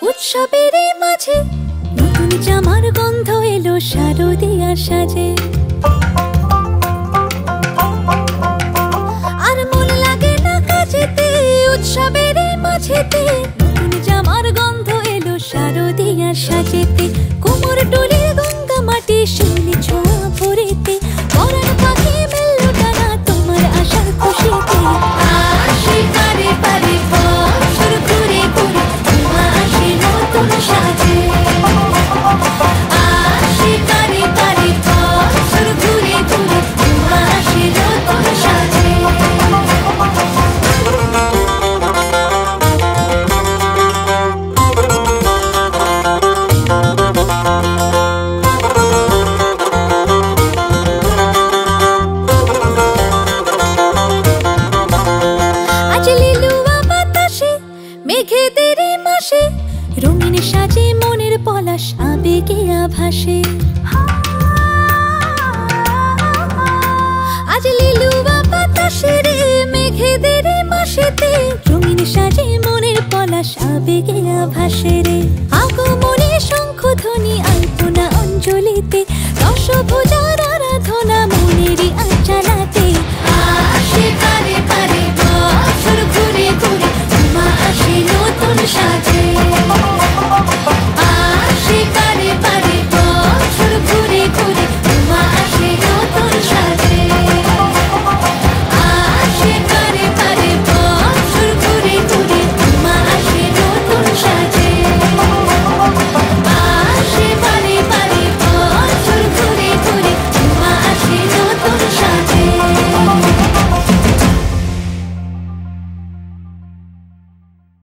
উৎসবেরই মাঝে নতুন জামার গন্ধ এলো শারদিয়ার সাজে। আর মন লাগে না কাজেতে, উৎসবেরই মাঝেতে নতুন জামার গন্ধ এলো শারদিয়ার সাজেতে। কোমর ডোলে গঙ্গা মাটি শিউলি ছোঁয়া ভরেতে, পরাণ পাখি মেললো ডানা তোমার আশার খুশিতে। আসে পারে পারে বছর ঘুরে ঘুরে তোমা আসে নতুন সাজে। আসে পারে পারে বছর ঘুরে ঘুরে তোমা আসে নতুন সাজে। মেঘেদেরই মাসে রঙিন সাজে মনের পলাশ আবেগে আভাসে। আজ লিলুয়া বাতাসে রে মেঘেদেরই মাসেতে রঙিন সাজে মনের পলাশ আবেগে আভাসে রে। আগমনে শঙ্খধ্বনি